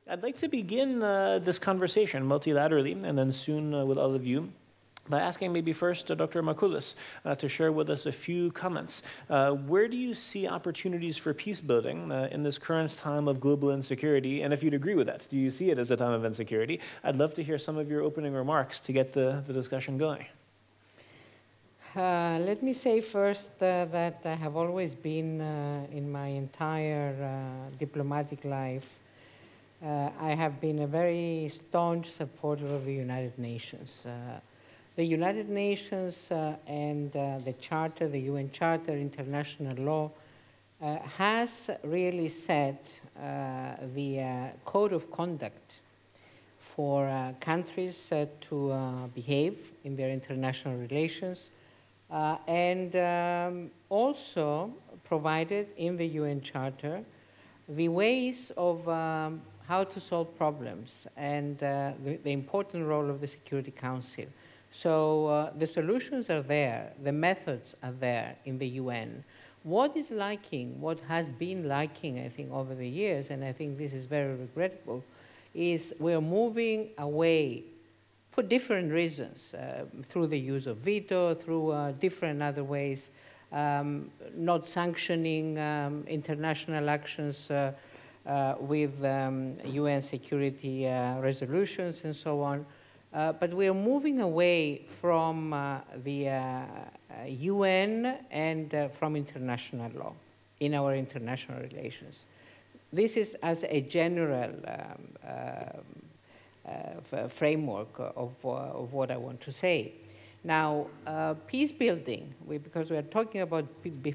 I'd like to begin this conversation multilaterally, and then soon with all of you, by asking maybe first Dr. Markoulis to share with us a few comments. Where do you see opportunities for peace building in this current time of global insecurity? And if you'd agree with that, do you see it as a time of insecurity? I'd love to hear some of your opening remarks to get the discussion going. Let me say first that I have always been, in my entire diplomatic life, I have been a very staunch supporter of the United Nations. The United Nations and the Charter, the UN Charter, international law, has really set the code of conduct for countries to behave in their international relations, and also provided in the UN Charter the ways of how to solve problems and the important role of the Security Council. So the solutions are there, the methods are there in the UN. What is lacking, what has been lacking, I think, over the years, and I think this is very regrettable, is we're moving away for different reasons, through the use of veto, through different other ways, not sanctioning international actions with UN security resolutions and so on. But we are moving away from the UN and from international law in our international relations. This is as a general framework of what I want to say. Now, peace building, because we are talking about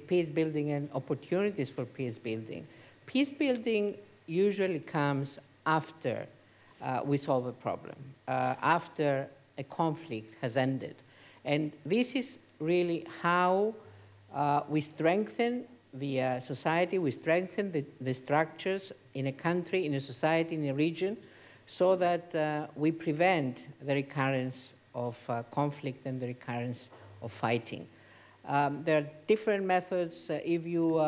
peace building and opportunities for peace building. Peace building usually comes after we solve a problem, after a conflict has ended. And this is really how we strengthen the society, we strengthen the structures in a country, in a society, in a region, so that we prevent the recurrence of conflict and the recurrence of fighting. There are different methods. If you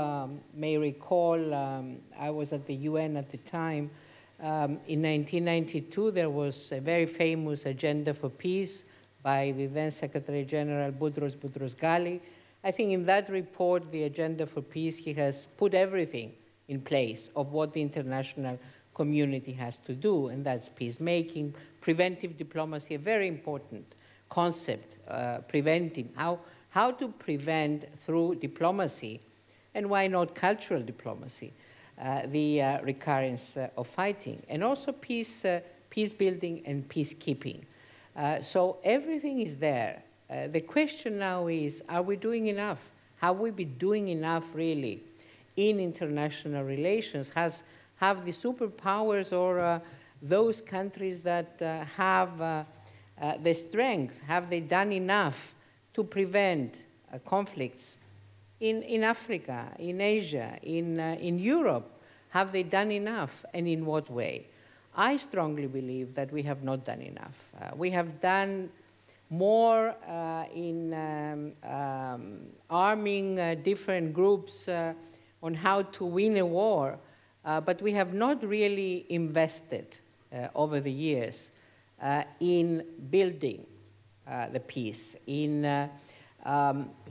may recall, I was at the UN at the time. In 1992, there was a very famous agenda for peace by the then Secretary General Boutros Boutros-Ghali. I think in that report, the agenda for peace, he has put everything in place of what the international community has to do, and that's peacemaking, preventive diplomacy, a very important concept, preventing, how to prevent through diplomacy, and why not cultural diplomacy, the recurrence of fighting, and also peace building and peacekeeping. So everything is there. The question now is, are we doing enough? Have we been doing enough really in international relations? Have the superpowers or those countries that have the strength, have they done enough to prevent conflicts in Africa, in Asia, in Europe? Have they done enough, and in what way? I strongly believe that we have not done enough. We have done more in arming different groups on how to win a war, but we have not really invested over the years in building the peace, in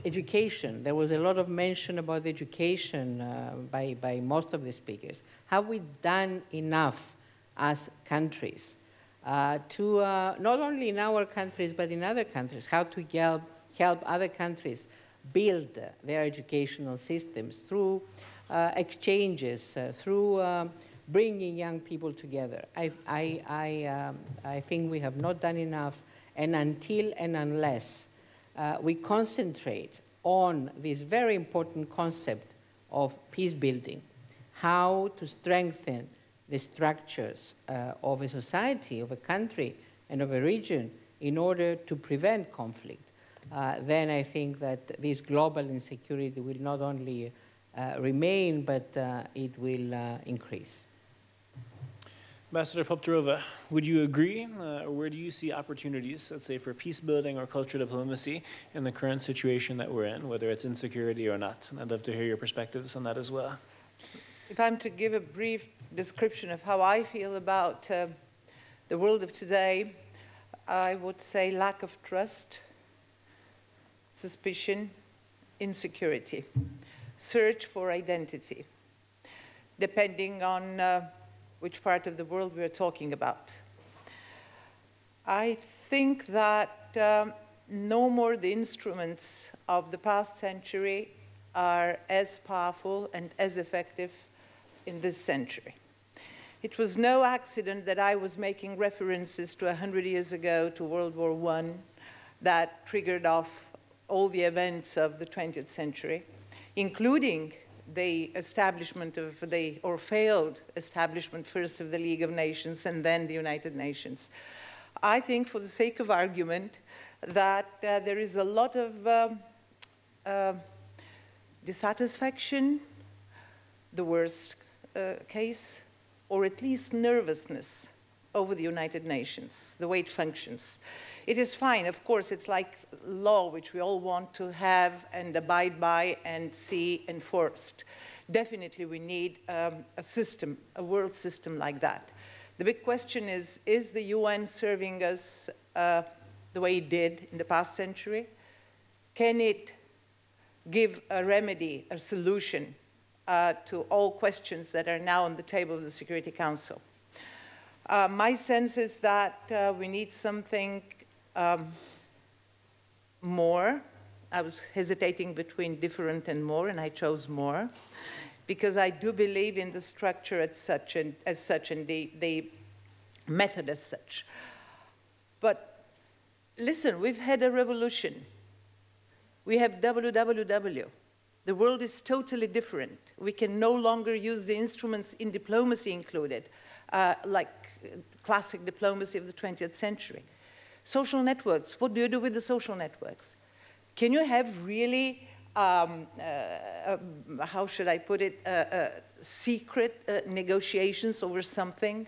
education. There was a lot of mention about education by most of the speakers. Have we done enough as countries to, not only in our countries, but in other countries, how to help other countries build their educational systems through exchanges, through bringing young people together? I think we have not done enough, and until and unless we concentrate on this very important concept of peace building, how to strengthen the structures of a society, of a country, and of a region in order to prevent conflict, then I think that this global insecurity will not only remain, but it will increase. Ambassador Poptarova, would you agree? Where do you see opportunities, let's say, for peace building or cultural diplomacy in the current situation that we're in, whether it's insecurity or not? And I'd love to hear your perspectives on that as well. If I'm to give a brief description of how I feel about the world of today, I would say lack of trust, suspicion, insecurity, search for identity, depending on which part of the world we're talking about. I think that no more the instruments of the past century are as powerful and as effective in this century. It was no accident that I was making references to 100 years ago to World War I that triggered off all the events of the 20th century, including the establishment of or failed establishment first of the League of Nations and then the United Nations. I think, for the sake of argument, that there is a lot of dissatisfaction, the worst case, or at least nervousness over the United Nations, the way it functions. It is fine, of course, it's like law, which we all want to have and abide by and see enforced. Definitely we need a system, a world system like that. The big question is the UN serving us the way it did in the past century? Can it give a remedy, a solution to all questions that are now on the table of the Security Council? My sense is that we need something more. I was hesitating between different and more, and I chose more, because I do believe in the structure as such and the method as such. But listen, we've had a revolution. We have WWW. The world is totally different. We can no longer use the instruments in diplomacy included, like classic diplomacy of the 20th century. Social networks, what do you do with the social networks? Can you have really, how should I put it, secret negotiations over something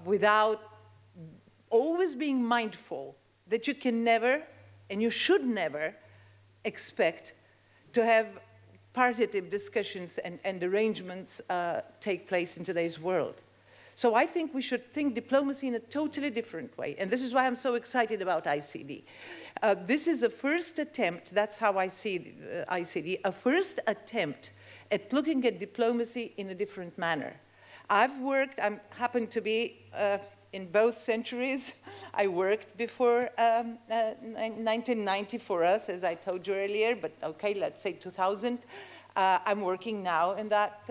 without always being mindful that you can never, and you should never, expect to have partitive discussions and arrangements take place in today's world. So I think we should think diplomacy in a totally different way. And this is why I'm so excited about ICD. This is a first attempt, that's how I see ICD, a first attempt at looking at diplomacy in a different manner. I've worked, I happen to be in both centuries. I worked before 1990 for us, as I told you earlier, but okay, let's say 2000. I'm working now in that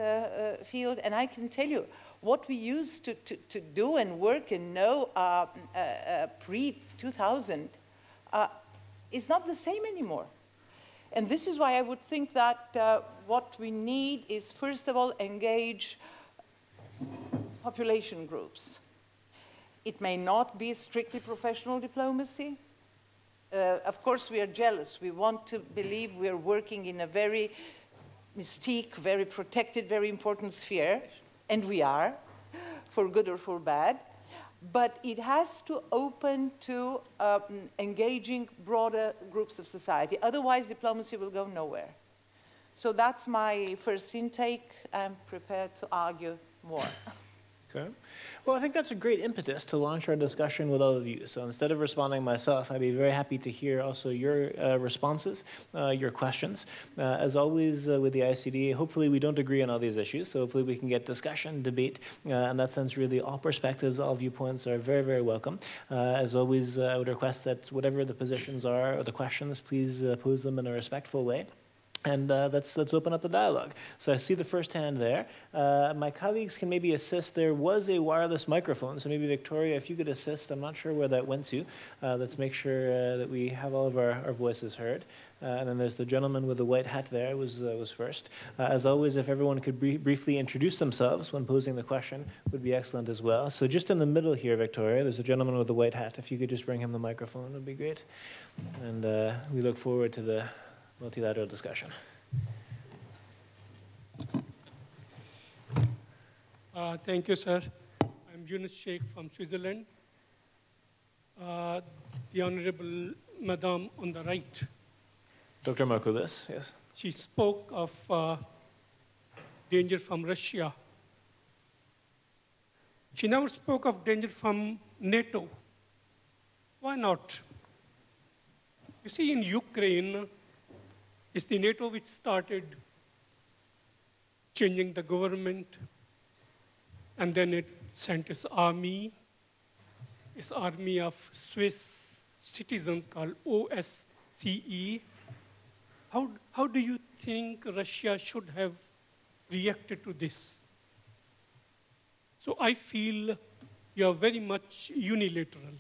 field, and I can tell you, what we used to do and work and know pre-2000 is not the same anymore. And this is why I would think that what we need is, first of all, engage population groups. It may not be strictly professional diplomacy. Of course, we are jealous. We want to believe we are working in a very mystique, very protected, very important sphere. And we are, for good or for bad, but it has to open to engaging broader groups of society. Otherwise, diplomacy will go nowhere. So that's my first intake. I'm prepared to argue more. Okay. Well, I think that's a great impetus to launch our discussion with all of you. So instead of responding myself, I'd be very happy to hear also your responses, your questions. As always with the ICD, hopefully we don't agree on all these issues, so hopefully we can get discussion, debate. In that sense, really all perspectives, all viewpoints are very, very welcome. As always, I would request that whatever the positions are or the questions, please pose them in a respectful way. And let's open up the dialogue. So I see the first hand there. My colleagues can maybe assist. There was a wireless microphone, so maybe Victoria, if you could assist. I'm not sure where that went to. Let's make sure that we have all of our voices heard. And then there's the gentleman with the white hat there was first. As always, if everyone could briefly introduce themselves when posing the question, would be excellent as well. So just in the middle here, Victoria, there's a gentleman with the white hat. If you could just bring him the microphone, would be great. And we look forward to the multilateral discussion. Thank you, sir. I'm Yunus Sheikh from Switzerland. The Honorable Madame on the right. Dr. Markoulis, yes. She spoke of danger from Russia. She never spoke of danger from NATO. Why not? You see, in Ukraine, it's the NATO which started changing the government, and then it sent its army of Swiss citizens called OSCE. How do you think Russia should have reacted to this? So I feel you are very much unilateral.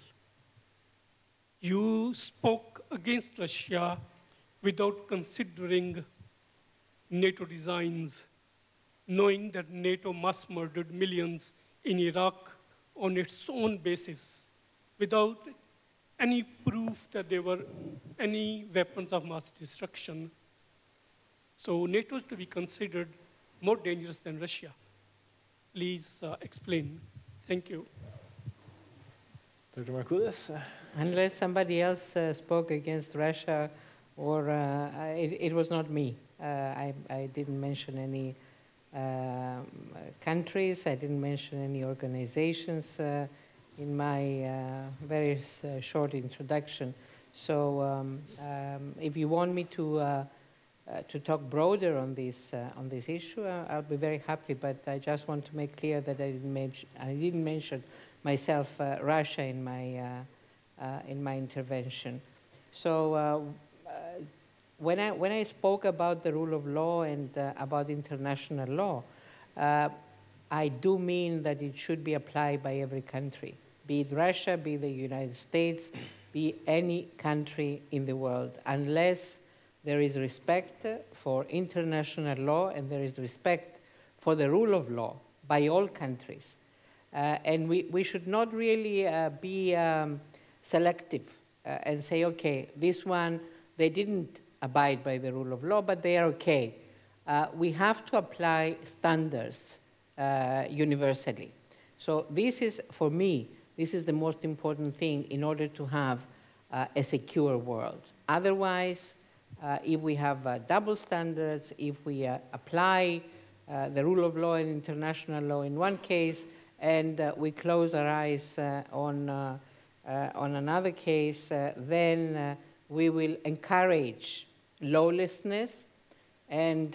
You spoke against Russia without considering NATO designs, knowing that NATO mass murdered millions in Iraq on its own basis, without any proof that there were any weapons of mass destruction. So NATO is to be considered more dangerous than Russia. Please explain. Thank you. Dr. Markoulis? Unless somebody else spoke against Russia, or it was not me. I didn't mention any countries. I didn't mention any organizations in my very short introduction. So if you want me to talk broader on this issue, I'll be very happy. But I just want to make clear that I didn't mention myself Russia in my intervention. So when I spoke about the rule of law and about international law, I do mean that it should be applied by every country, be it Russia, be it the United States, be any country in the world, unless there is respect for international law and there is respect for the rule of law by all countries. And we should not really be selective and say, okay, this one, they didn't abide by the rule of law, but they are okay. We have to apply standards universally. So this is, for me, this is the most important thing in order to have a secure world. Otherwise, if we have double standards, if we apply the rule of law and international law in one case, and we close our eyes on another case, then we will encourage lawlessness. And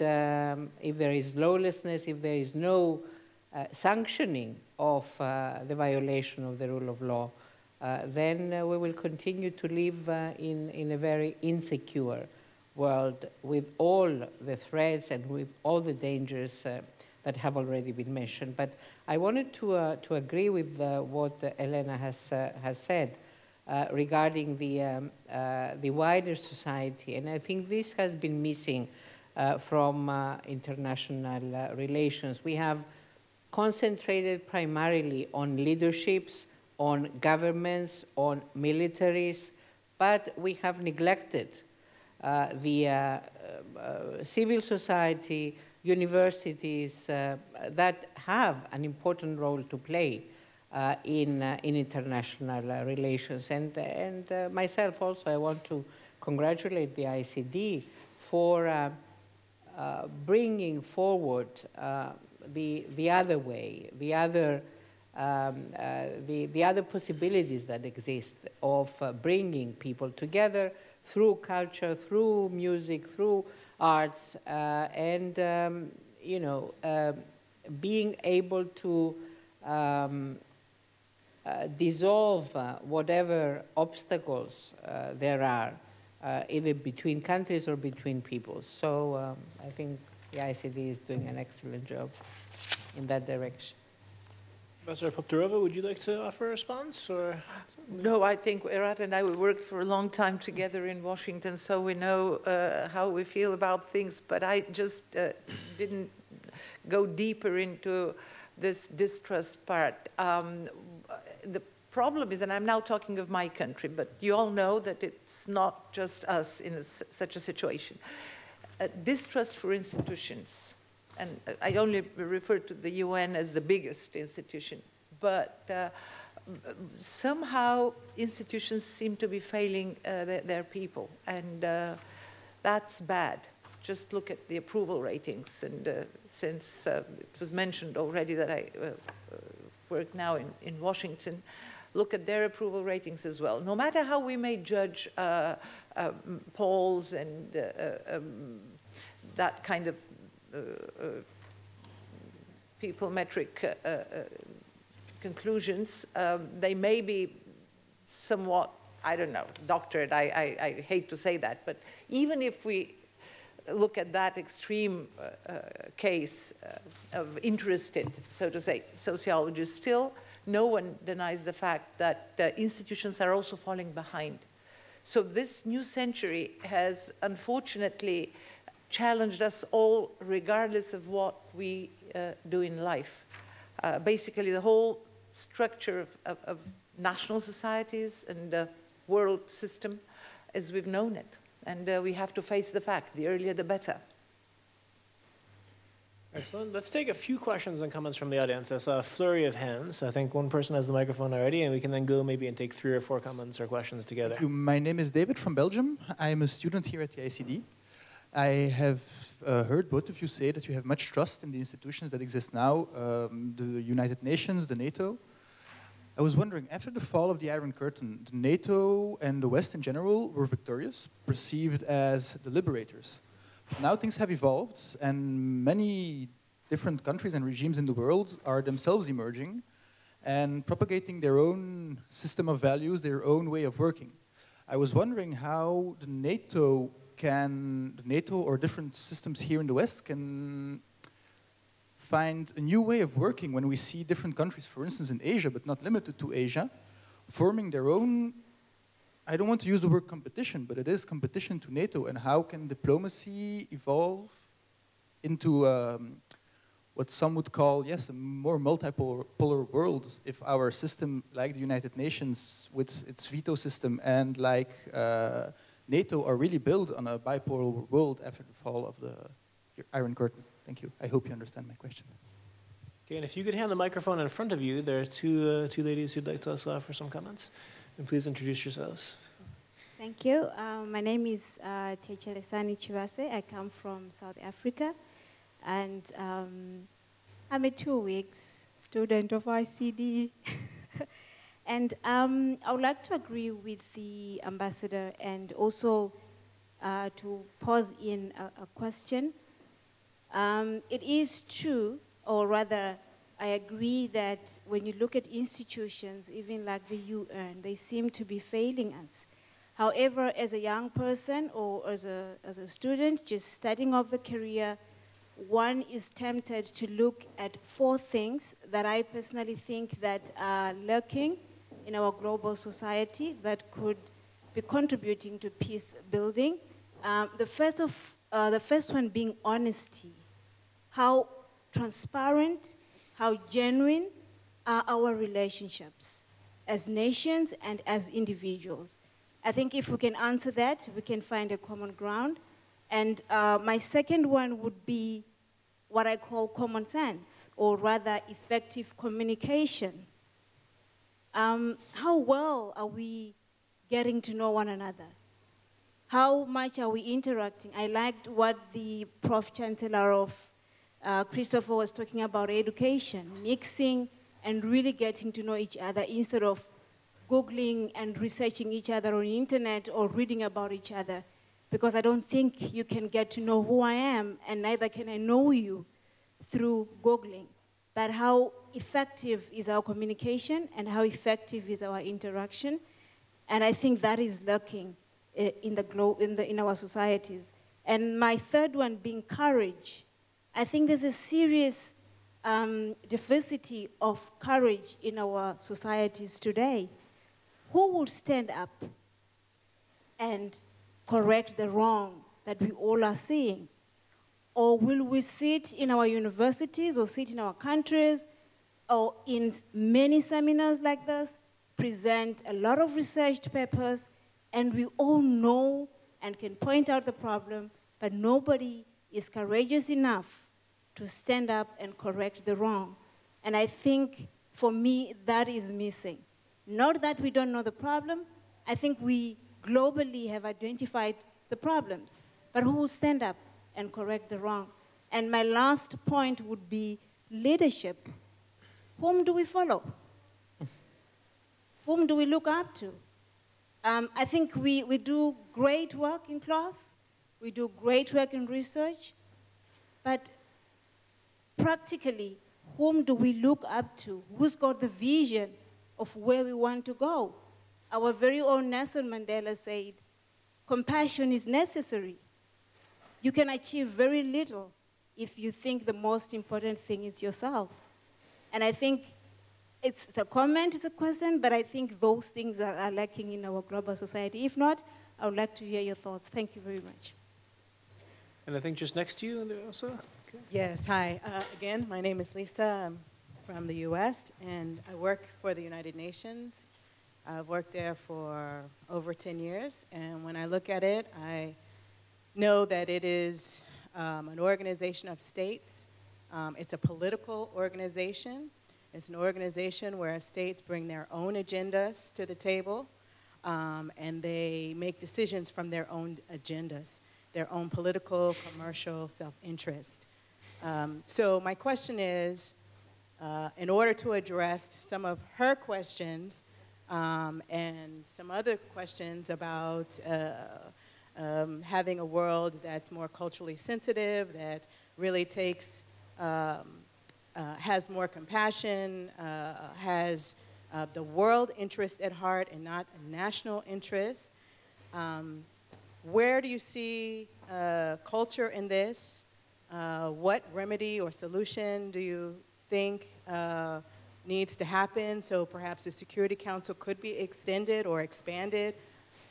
if there is lawlessness, if there is no sanctioning of the violation of the rule of law, then we will continue to live in a very insecure world with all the threats and with all the dangers that have already been mentioned. But I wanted to agree with what Elena has said regarding the wider society. And I think this has been missing from international relations. We have concentrated primarily on leaderships, on governments, on militaries, but we have neglected the civil society, universities that have an important role to play in international relations. And myself also, I want to congratulate the ICD for bringing forward the other way, the other possibilities that exist of bringing people together through culture, through music, through arts, and you know, being able to dissolve whatever obstacles there are, either between countries or between peoples. So I think the ICD is doing an excellent job in that direction. Professor Poptarova, would you like to offer a response? Or? No, I think Erat and I, we worked for a long time together in Washington, so we know how we feel about things, but I just didn't go deeper into this distrust part. The problem is, and I'm now talking of my country, but you all know that it's not just us in such a situation. Distrust for institutions, and I only refer to the UN as the biggest institution, but somehow institutions seem to be failing their people, and that's bad. just look at the approval ratings. And since it was mentioned already that I work now in Washington, look at their approval ratings as well. No matter how we may judge polls and that kind of people metric conclusions, they may be somewhat, I don't know, doctored. I hate to say that, but even if we look at that extreme case of interested, so to say, sociologists, still no one denies the fact that institutions are also falling behind. So this new century has unfortunately challenged us all, regardless of what we do in life. Basically, the whole structure of national societies and the world system as we've known it. And we have to face the fact, the earlier the better. Excellent. Let's take a few questions and comments from the audience. I saw a flurry of hands. I think one person has the microphone already, and we can then go maybe and take 3 or 4 comments or questions together. Thank you. My name is David from Belgium. I'm a student here at the ICD. I have heard both of you say that you have much trust in the institutions that exist now, the United Nations, the NATO. I was wondering, after the fall of the Iron Curtain, the NATO and the West in general were victorious, perceived as the liberators. Now things have evolved, and many different countries and regimes in the world are themselves emerging and propagating their own system of values, their own way of working. I was wondering how the NATO or different systems here in the West can find a new way of working when we see different countries, for instance in Asia, but not limited to Asia, forming their own, I don't want to use the word competition, but it is competition to NATO, and how can diplomacy evolve into what some would call, yes, a more multipolar world if our system, like the United Nations with its veto system and like NATO, are really built on a bipolar world after the fall of the Iron Curtain. Thank you. I hope you understand my question. Okay, and if you could hand the microphone in front of you, there are two ladies who'd like to also offer some comments. And please introduce yourselves. Thank you. My name is Techelesani Chivase. I come from South Africa. And I'm a 2 weeks student of ICD. And I would like to agree with the ambassador and also to pose in a question. It is true, or rather, I agree that when you look at institutions, even like the UN, they seem to be failing us. However, as a young person or as a student just starting off the career, one is tempted to look at 4 things that I personally think that are lurking in our global society that could be contributing to peace building. The first one being honesty. How transparent, how genuine are our relationships as nations and as individuals? I think if we can answer that, we can find a common ground. And my second one would be what I call common sense, or rather effective communication. How well are we getting to know one another? How much are we interacting? I liked what the Prof. Chancellor of Christopher was talking about education, mixing and really getting to know each other instead of Googling and researching each other on the internet or reading about each other. Because I don't think you can get to know who I am, and neither can I know you through Googling. But how effective is our communication and how effective is our interaction? And I think that is lacking in our societies. And my third one being courage. I think there's a serious diversity of courage in our societies today. Who will stand up and correct the wrong that we all are seeing? Or will we sit in our universities or sit in our countries or in many seminars like this, present a lot of research papers, and we all know and can point out the problem, but nobody is courageous enough to stand up and correct the wrong. And I think, for me, that is missing. Not that we don't know the problem. I think we globally have identified the problems. But who will stand up and correct the wrong. And my last point would be leadership. Whom do we follow? Whom do we look up to? I think we do great work in class. We do great work in research. But practically, whom do we look up to? Who's got the vision of where we want to go? Our very own Nelson Mandela said, compassion is necessary. You can achieve very little if you think the most important thing is yourself. And I think it's a comment, it's a question, but I think those things are lacking in our global society. If not, I would like to hear your thoughts. Thank you very much. And I think just next to you also. Okay. Yes, hi. Again, my name is Lisa. I'm from the US, and I work for the United Nations. I've worked there for over 10 years, and when I look at it, I know that it is an organization of states. It's a political organization. It's an organization where states bring their own agendas to the table, and they make decisions from their own agendas, their own political, commercial, self-interest. So my question is, in order to address some of her questions and some other questions about having a world that's more culturally sensitive, that really takes has more compassion, has the world interest at heart and not a national interest. Where do you see culture in this? What remedy or solution do you think needs to happen? So perhaps the Security Council could be extended or expanded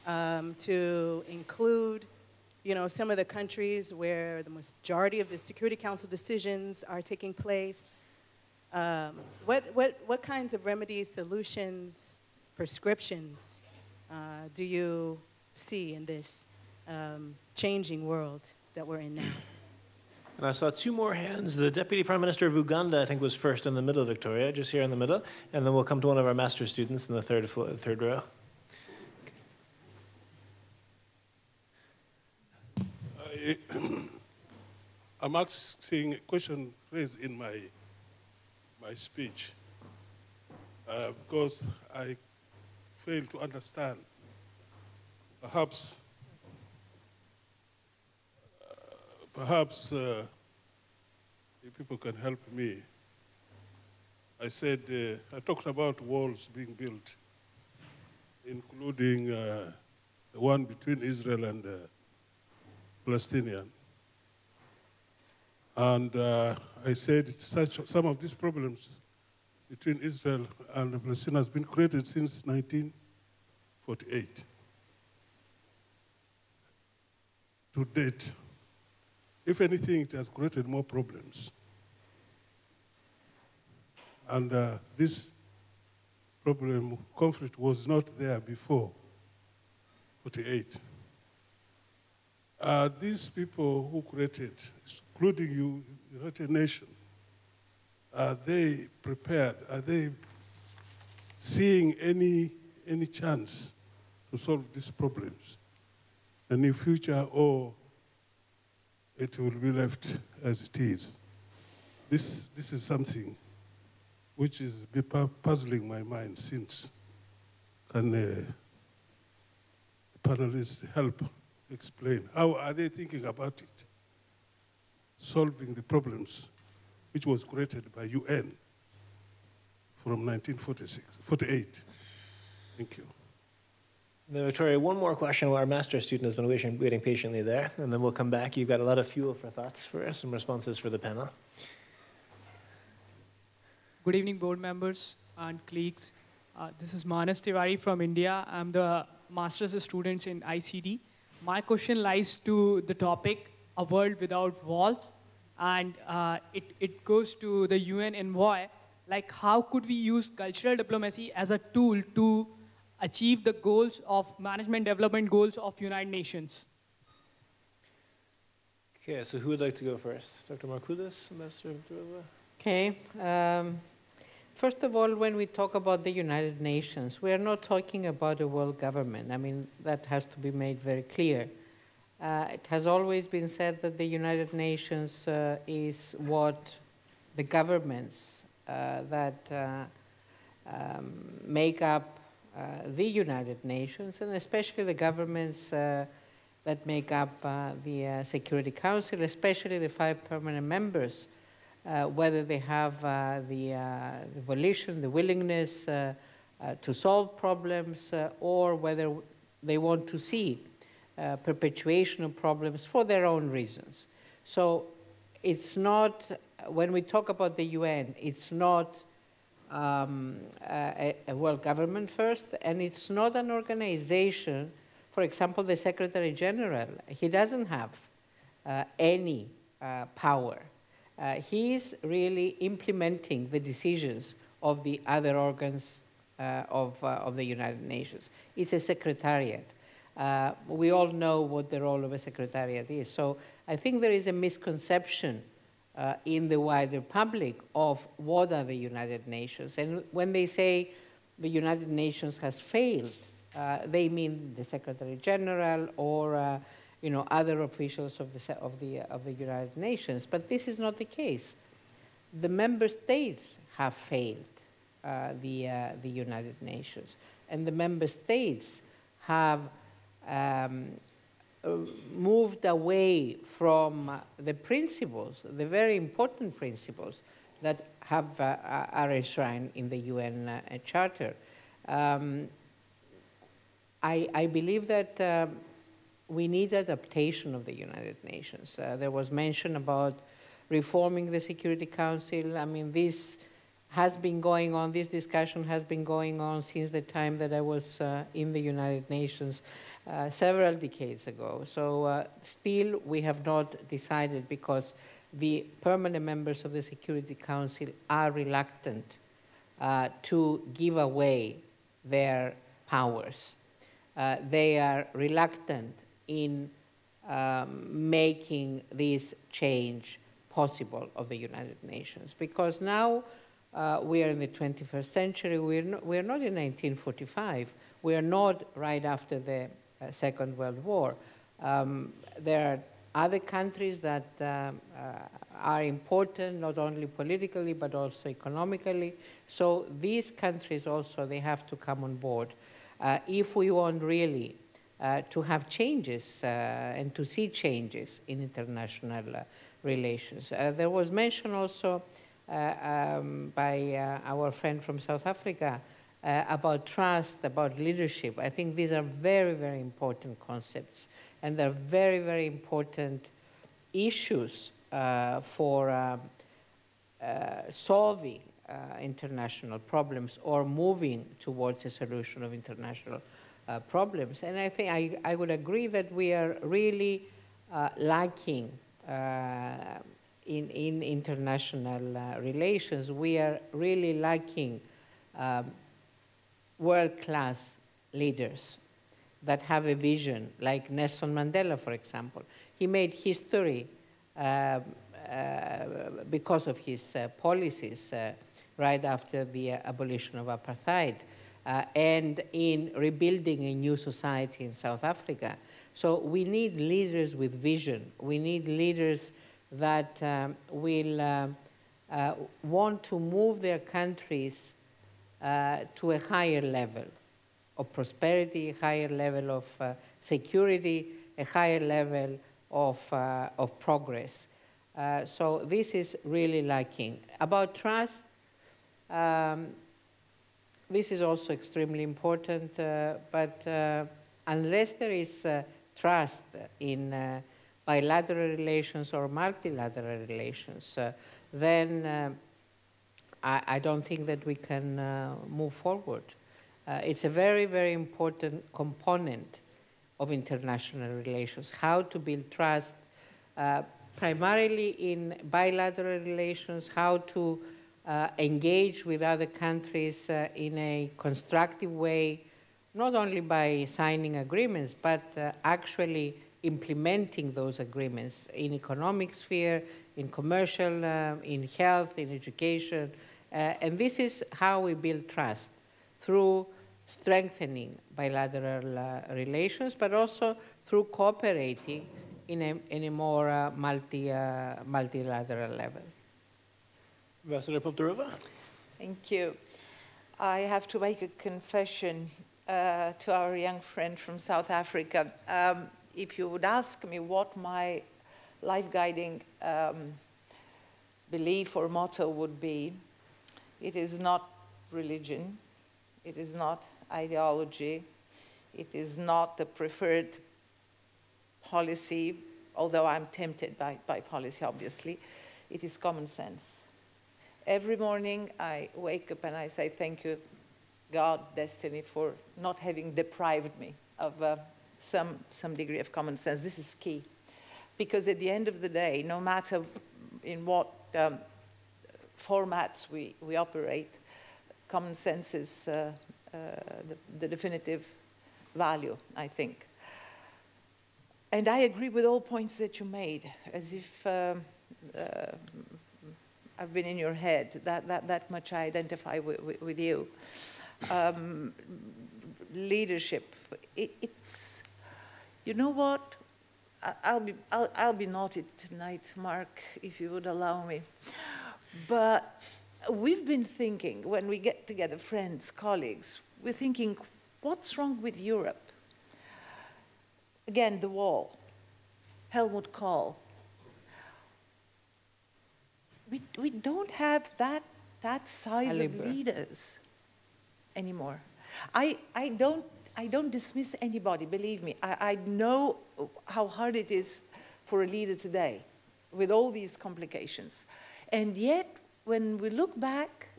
to include, you know, some of the countries where the majority of the Security Council decisions are taking place. What kinds of remedies, solutions, prescriptions do you see in this changing world that we're in now? And I saw two more hands. The Deputy Prime Minister of Uganda, I think, was first in the middle, Victoria, just here in the middle. And then we'll come to one of our master's students in the third row. I'm asking a question raised in my speech because I fail to understand. Perhaps if people can help me. I said, I talked about walls being built, including the one between Israel and Palestinian. And I said some of these problems between Israel and Palestine has been created since 1948. To date, if anything, it has created more problems. And this conflict was not there before 48. These people who created, including United Nations, are they prepared? Are they seeing any chance to solve these problems in the future, or it will be left as it is? This is something which is puzzling my mind since. Can the panelists help explain? How are they thinking about it? Solving the problems which was created by UN from 1948. Thank you. Now, Victoria, one more question. Our master's student has been waiting patiently there, and then we'll come back. You've got a lot of fuel for thoughts for some responses for the panel. Good evening, board members and colleagues. This is Manas Tiwari from India. I'm the master's student in ICD. My question lies to the topic, a world without walls, and it goes to the UN envoy. Like, how could we use cultural diplomacy as a tool to achieve the goals of management development goals of United Nations? Okay, so who would like to go first? Dr. Markoulis, Ambassador Abdullah? Okay. First of all, when we talk about the United Nations, we are not talking about a world government. I mean, that has to be made very clear. It has always been said that the United Nations is what the governments that make up the United Nations, and especially the governments that make up the Security Council, especially the 5 permanent members, whether they have the volition, the willingness to solve problems, or whether they want to see perpetuation of problems for their own reasons. So it's not, when we talk about the UN, it's not a world government first, and it's not an organization. For example, the Secretary General, he doesn't have any power. He's really implementing the decisions of the other organs of the United Nations. It's a secretariat. We all know what the role of a secretariat is. So I think there is a misconception in the wider public of what are the United Nations. And when they say the United Nations has failed, they mean the Secretary General or other officials of the United Nations. But this is not the case. The member states have failed the United Nations, and the member states have moved away from the principles, the very important principles that are enshrined in the UN Charter. I believe that we need adaptation of the United Nations. There was mention about reforming the Security Council. I mean, this has been going on, this discussion has been going on since the time that I was in the United Nations several decades ago. So still we have not decided, because the permanent members of the Security Council are reluctant to give away their powers. They are reluctant in making this change possible of the United Nations, because now we are in the 21st century. We are not in 1945. We are not right after the Second World War. There are other countries that are important, not only politically, but also economically. So these countries also, they have to come on board if we want really to have changes and to see changes in international relations. There was mention also by our friend from South Africa about trust, about leadership. I think these are very, very important concepts, and they're very, very important issues for solving international problems or moving towards a solution of international problems. And I think I would agree that we are really lacking in international relations. We are really lacking world-class leaders that have a vision, like Nelson Mandela, for example. He made history because of his policies right after the abolition of apartheid and in rebuilding a new society in South Africa. So we need leaders with vision. We need leaders that will want to move their countries to a higher level of prosperity, a higher level of security, a higher level of progress. So this is really lacking. About trust, this is also extremely important, but unless there is trust in bilateral relations or multilateral relations, then I don't think that we can move forward. It's a very, very important component of international relations, how to build trust, primarily in bilateral relations, how to engage with other countries in a constructive way, not only by signing agreements, but actually implementing those agreements in economic sphere, in commercial, in health, in education. And this is how we build trust, through strengthening bilateral relations, but also through cooperating in a more multilateral level. Ambassador Poptarova. Thank you. I have to make a confession to our young friend from South Africa. If you would ask me what my life guiding belief or motto would be, it is not religion, it is not ideology, it is not the preferred policy, although I'm tempted by policy, obviously. It is common sense. Every morning I wake up and I say, thank you, God, destiny, for not having deprived me of some degree of common sense. This is key. Because at the end of the day, no matter in what formats we operate, common sense is the definitive value, I think. And I agree with all points that you made, as if I've been in your head, that much I identify with you. Leadership, it's, you know what? I'll be naughty tonight, Mark, if you would allow me. But we've been thinking, when we get together, friends, colleagues, we're thinking, what's wrong with Europe? Again, the wall, Helmut Kohl. We don't have that size of leaders anymore. I don't dismiss anybody, believe me. I know how hard it is for a leader today with all these complications. And yet, when we look back,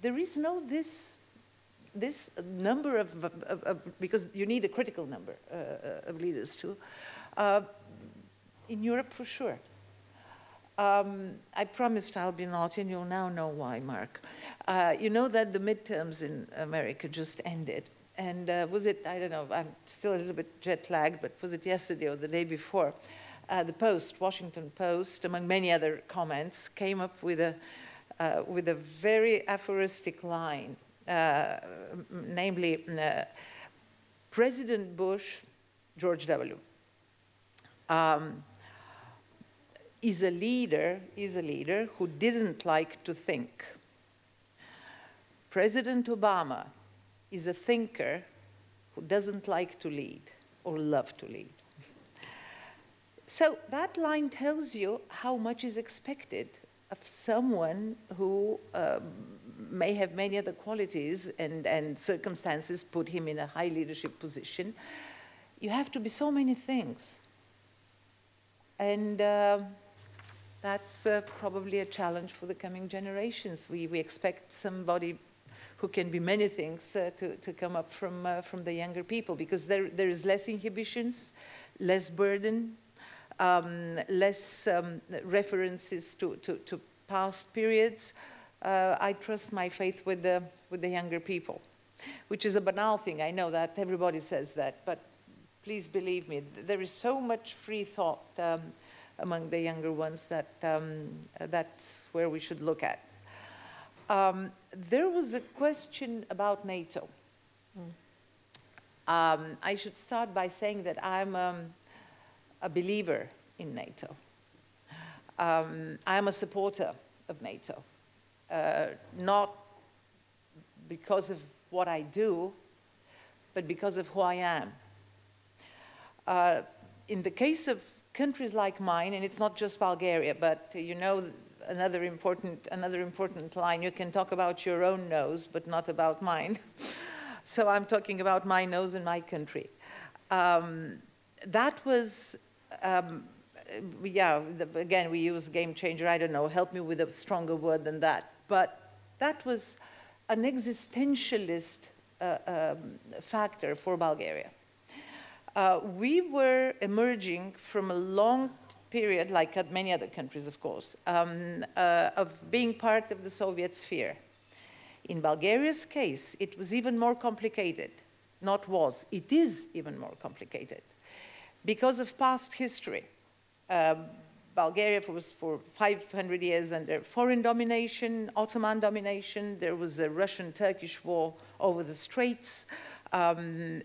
there is no this number of because you need a critical number of leaders too, in Europe for sure. I promised I'll be naughty, and you'll now know why, Mark. You know that the midterms in America just ended. And was it, I don't know, I'm still a little bit jet-lagged, but was it yesterday or the day before? The Post, Washington Post, among many other comments, came up with a very aphoristic line, namely, President Bush, George W., is a leader who didn't like to think. President Obama is a thinker who doesn't like to lead or love to lead. So that line tells you how much is expected of someone who may have many other qualities and circumstances put him in a high leadership position. You have to be so many things. And that's probably a challenge for the coming generations. We expect somebody who can be many things to come up from the younger people, because there is less inhibitions, less burden, less references to past periods. I trust my faith with the younger people, which is a banal thing. I know that everybody says that, but please believe me, there is so much free thought among the younger ones that that's where we should look at. There was a question about NATO. I should start by saying that I'm a believer in NATO. I'm a supporter of NATO, not because of what I do, but because of who I am. In the case of countries like mine, and it's not just Bulgaria, but you know, another important line, you can talk about your own nose, but not about mine. So I'm talking about my nose and my country. That was, yeah, again, we use game changer, I don't know, help me with a stronger word than that. But that was an existentialist factor for Bulgaria. We were emerging from a long period, like at many other countries, of course, of being part of the Soviet sphere. In Bulgaria's case, it was even more complicated. Not was, it is even more complicated. Because of past history, Bulgaria was for 500 years under foreign domination, Ottoman domination. There was a Russian-Turkish war over the Straits. They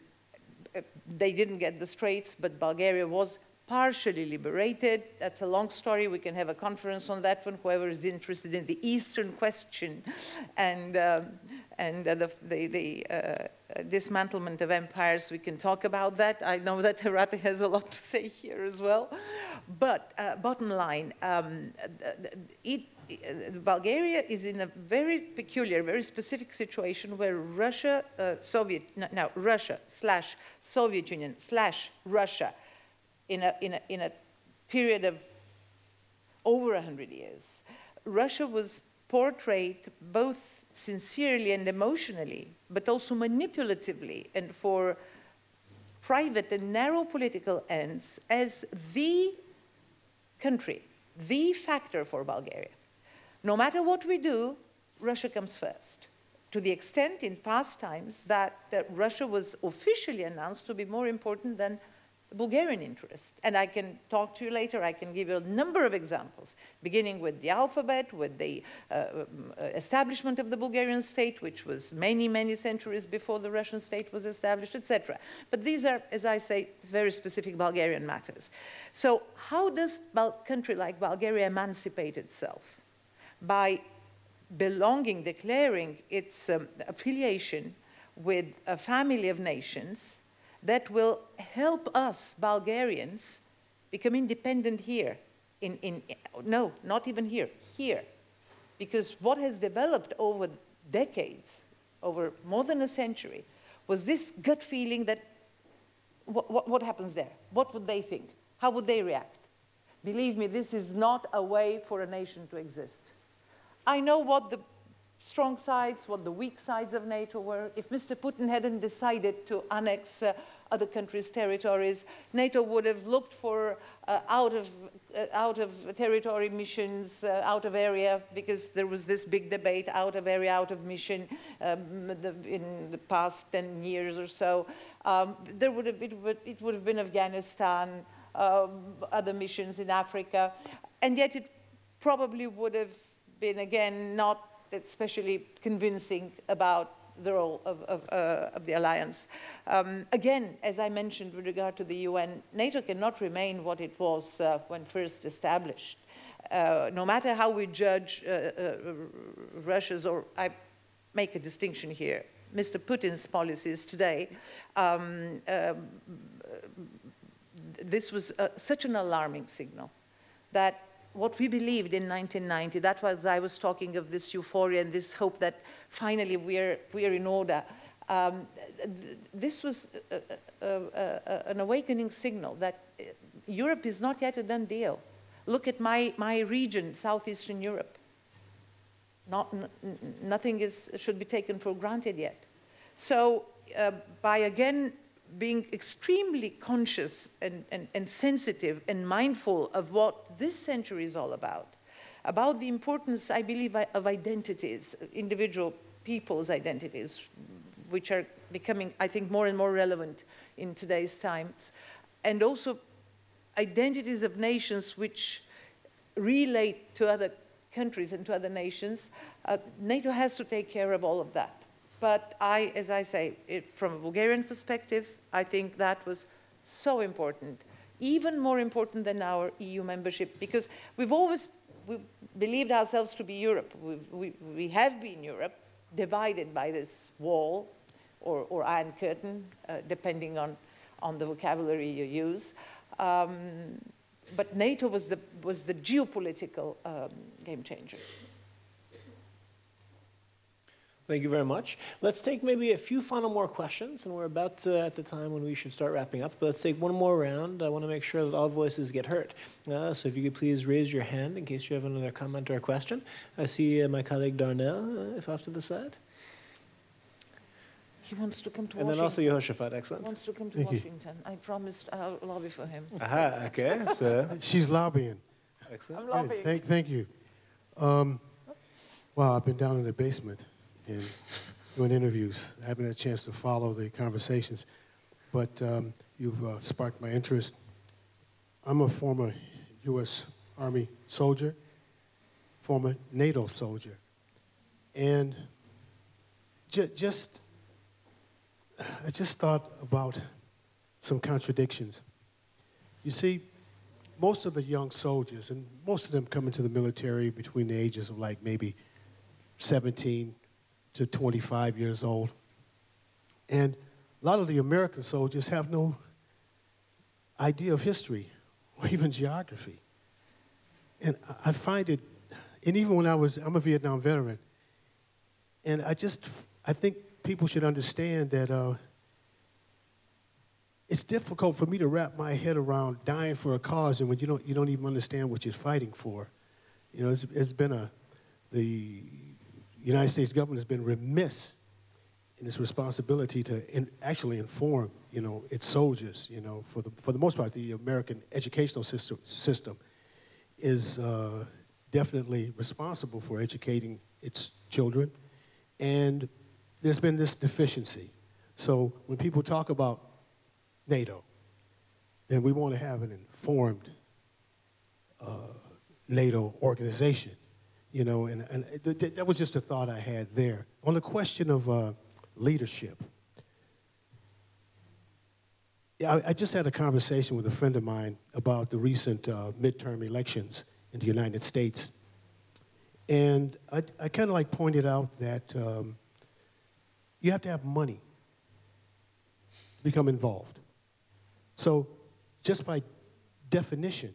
didn't get the Straits, but Bulgaria was partially liberated. That's a long story. We can have a conference on that one, whoever is interested in the Eastern question and the dismantlement of empires. We can talk about that. I know that Herati has a lot to say here as well. But bottom line, Bulgaria is in a very peculiar, very specific situation where Russia, Russia/Soviet Union/Russia, in a period of over 100 years, Russia was portrayed both sincerely and emotionally, but also manipulatively and for private and narrow political ends as the country, the factor for Bulgaria. No matter what we do, Russia comes first, to the extent in past times that Russia was officially announced to be more important than Bulgarian interest. And I can talk to you later, I can give you a number of examples, beginning with the alphabet, with the establishment of the Bulgarian state, which was many, many centuries before the Russian state was established, etc. But these are, as I say, very specific Bulgarian matters. So how does a country like Bulgaria emancipate itself? By belonging, declaring its affiliation with a family of nations that will help us Bulgarians become independent here. No, not even here, here. Because what has developed over decades, over more than a century, was this gut feeling that what happens there? What would they think? How would they react? Believe me, this is not a way for a nation to exist. I know what the strong sides, what the weak sides of NATO were. If Mr. Putin hadn't decided to annex other countries' territories, NATO would have looked for out of territory missions, out of area, because there was this big debate, out of area, out of mission, in the past 10 years or so. It would have been Afghanistan, other missions in Africa, and yet it probably would have been, again, not especially convincing about the role of the alliance. Again, as I mentioned with regard to the UN, NATO cannot remain what it was when first established. No matter how we judge Russia's, or I make a distinction here, Mr. Putin's policies today, this was such an alarming signal that what we believed in 1990, that was, I was talking of this euphoria and this hope that finally we're in order. This was an awakening signal that Europe is not yet a done deal. Look at my region, Southeastern Europe. Nothing should be taken for granted yet. So by again being extremely conscious and sensitive and mindful of what this century is all about the importance, I believe, of identities, individual people's identities, which are becoming, I think, more and more relevant in today's times, and also identities of nations which relate to other countries and to other nations. NATO has to take care of all of that. But as I say, from a Bulgarian perspective, I think that was so important, even more important than our EU membership, because we believed ourselves to be Europe. We have been Europe, divided by this wall or iron curtain, depending on the vocabulary you use. But NATO was the geopolitical game changer. Thank you very much. Let's take maybe a few final more questions, and we're about at the time when we should start wrapping up. But let's take one more round. I want to make sure that all voices get heard. So if you could please raise your hand in case you have another comment or a question. I see my colleague Darnell, if off to the side. He wants to come to Washington. And then also Yehoshaphat, excellent. He wants to come to Washington. I promised I'll lobby for him. Aha, okay. So. She's lobbying. Excellent. I'm lobbying. Hey, thank you. Wow, I've been down in the basement and doing interviews. I haven't had a chance to follow the conversations, but you've sparked my interest. I'm a former U.S. Army soldier, former NATO soldier, and just I just thought about some contradictions. You see, most of the young soldiers, and most of them come into the military between the ages of like maybe 17 to 25 years old. And a lot of the American soldiers have no idea of history or even geography. And I find it, and even when I'm a Vietnam veteran, and I think people should understand that it's difficult for me to wrap my head around dying for a cause and when you don't even understand what you're fighting for. You know, the United States government has been remiss in its responsibility to actually inform, you know, its soldiers. You know, for the most part, the American educational system is definitely responsible for educating its children, and there's been this deficiency. So when people talk about NATO, then we want to have an informed NATO organization, you know, and that was just a thought I had there. On the question of leadership, I just had a conversation with a friend of mine about the recent midterm elections in the United States. And I kind of like pointed out that you have to have money to become involved. So just by definition,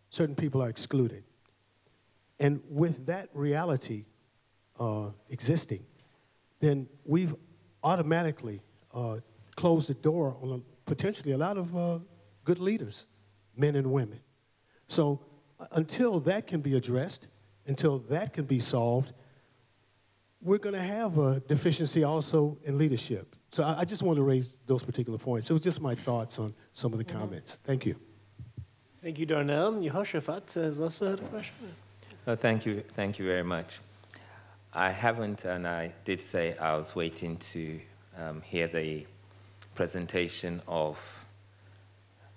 certain people are excluded. And with that reality existing, then we've automatically closed the door on potentially a lot of good leaders, men and women. So until that can be addressed, until that can be solved, we're going to have a deficiency also in leadership. So I just want to raise those particular points. It was just my thoughts on some of the comments. Thank you. Thank you, Darnell. Yehoshaphat has also had a question. Thank you very much. I haven't, and I did say I was waiting to hear the presentation of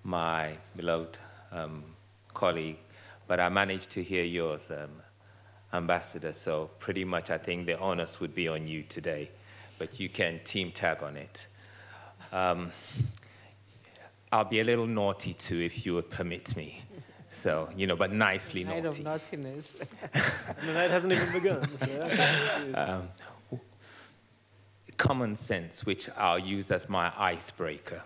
my beloved colleague, but I managed to hear yours, Ambassador, so pretty much I think the onus would be on you today, but you can team tag on it. I'll be a little naughty too, if you would permit me. So, you know, but nicely naughty. Night of naughtiness. The night hasn't even begun. So. Common sense, which I'll use as my icebreaker.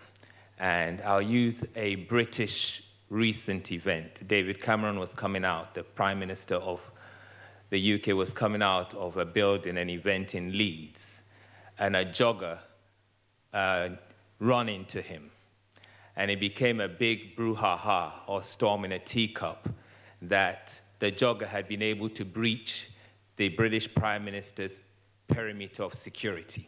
And I'll use a British recent event. David Cameron was coming out, the Prime Minister of the UK was coming out of a building, an event in Leeds, and a jogger ran into him. And it became a big brouhaha, or storm in a teacup, that the jogger had been able to breach the British Prime Minister's perimeter of security.